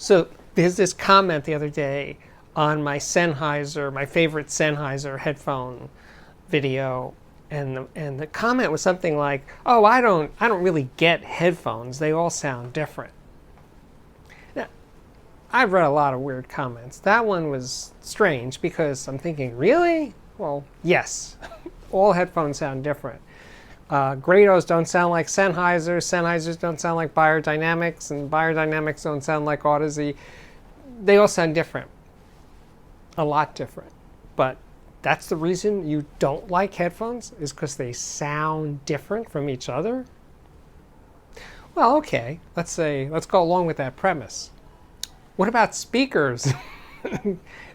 So there's this comment the other day on my Sennheiser, my favorite Sennheiser headphone video, and the comment was something like, "Oh, I don't really get headphones. They all sound different." Now, I've read a lot of weird comments. That one was strange because I'm thinking, really? Well, yes, all headphones sound different. Grados don't sound like Sennheisers. Sennheisers don't sound like Beyerdynamics, and Beyerdynamics don't sound like Audeze. They all sound different, a lot different. But that's the reason you don't like headphones, is because they sound different from each other? Well, okay, let's go along with that premise. What about speakers?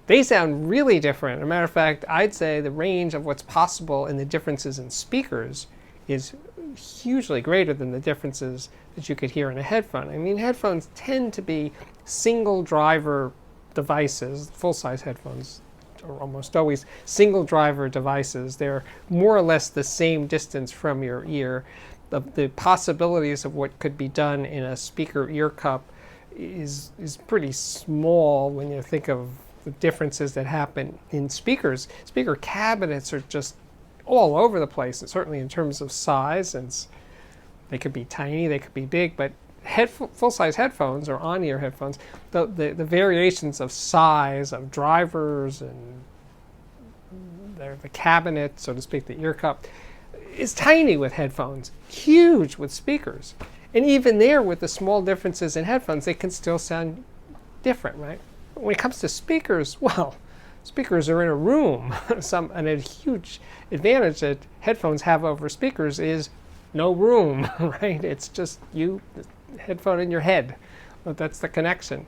They sound really different. As a matter of fact, I'd say the range of what's possible in the differences in speakers is hugely greater than the differences that you could hear in a headphone. I mean, headphones tend to be single driver devices. Full-size headphones are almost always single driver devices. They're more or less the same distance from your ear. The possibilities of what could be done in a speaker ear cup is pretty small when you think of the differences that happen in speakers. Speaker cabinets are just all over the place, and certainly in terms of size, and they could be tiny, they could be big, but full-size headphones or on-ear headphones, the variations of size of drivers and the cabinet, so to speak, the ear cup, is tiny with headphones, huge with speakers. And even there, with the small differences in headphones, they can still sound different, right? But when it comes to speakers, well, speakers are in a room. And a huge advantage that headphones have over speakers is no room, right? It's just you, the headphone in your head. Well, that's the connection.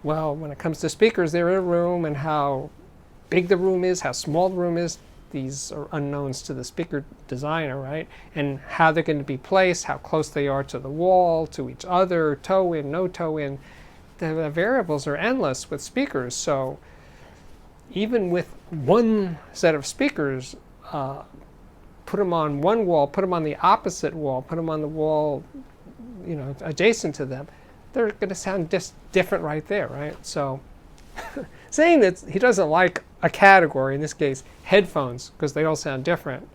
Well, when it comes to speakers, they're in a room, and how big the room is, how small the room is, these are unknowns to the speaker designer, right? And how they're going to be placed, how close they are to the wall, to each other, toe in, no toe in. The variables are endless with speakers. So even with one set of speakers, put them on one wall, put them on the opposite wall, put them on the wall, adjacent to them, they're going to sound different right there, right? So saying that he doesn't like a category, in this case headphones, because they all sound different,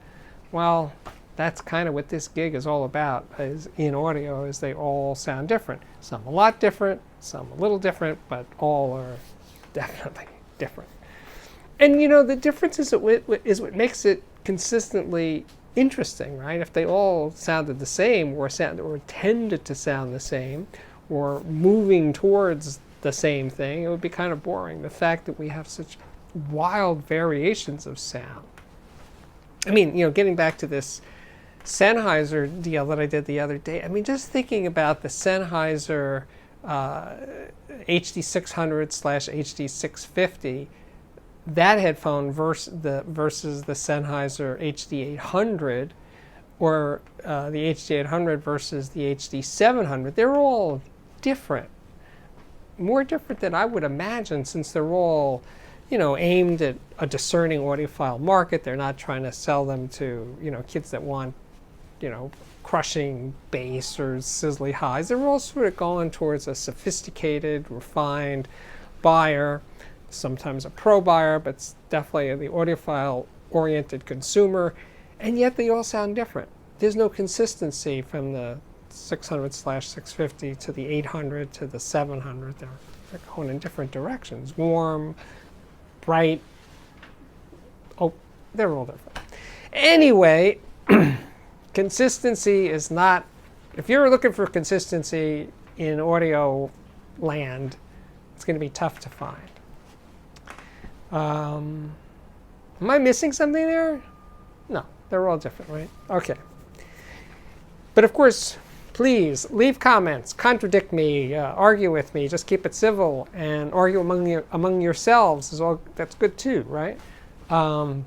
well, that's kind of what this gig is all about, is in audio, is they all sound different. Some a lot different, some a little different, but all are definitely different. And the difference is what makes it consistently interesting, right? If they all sounded the same, or tended to sound the same, or moving towards the same thing, it would be kind of boring. The fact that we have such wild variations of sound. I mean, getting back to this Sennheiser deal that I did the other day, I mean, just thinking about the Sennheiser HD600/HD650, that headphone versus the Sennheiser HD800, or the HD800 versus the HD700, they're all different. More different than I would imagine, since they're all, aimed at a discerning audiophile market. They're not trying to sell them to, kids that want, crushing bass or sizzly highs. They're all sort of going towards a sophisticated, refined buyer, sometimes a pro buyer, but definitely the audiophile-oriented consumer, and yet they all sound different. There's no consistency from the 600/650 to the 800 to the 700. They're going in different directions. Warm, bright. Oh, they're all different. Anyway, consistency is not, if you're looking for consistency in audio land, it's going to be tough to find. Am I missing something there? No, they're all different, right? Okay. But of course, please leave comments, contradict me, argue with me. Just keep it civil, and argue among yourselves is all. That's good too, right? Someday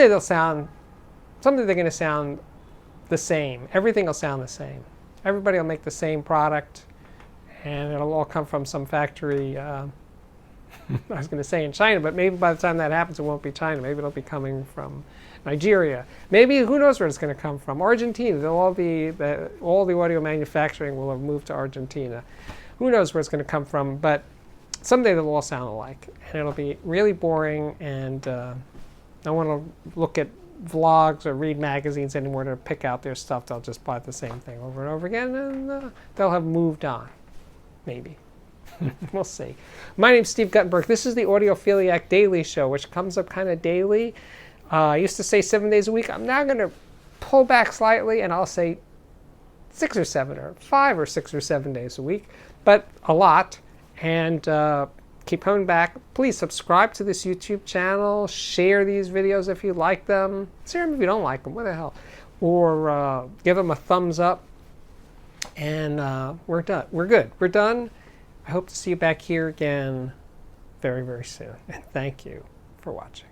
they're going to sound the same. Everything will sound the same. Everybody will make the same product, and it'll all come from some factory I was going to say in China, but maybe by the time that happens, it won't be China. Maybe it'll be coming from Nigeria. Maybe, who knows where it's going to come from? Argentina. All the audio manufacturing will have moved to Argentina. Who knows where it's going to come from? But someday they'll all sound alike, and it'll be really boring. And I don't want to look at vlogs or read magazines anymore to pick out their stuff. They'll just buy the same thing over and over again, and they'll have moved on. Maybe. We'll see. My name's Steve Guttenberg. This is the Audiophiliac Daily Show, which comes up kind of daily. I used to say 7 days a week. I'm now going to pull back slightly, and I'll say 6 or 7 or 5 or 6 or 7 days a week, but a lot. And keep coming back. Please subscribe to this YouTube channel. Share these videos if you like them. Share them if you don't like them. What the hell? Or give them a thumbs up. And we're done. We're good. We're done. I hope to see you back here again very, very soon. And thank you for watching.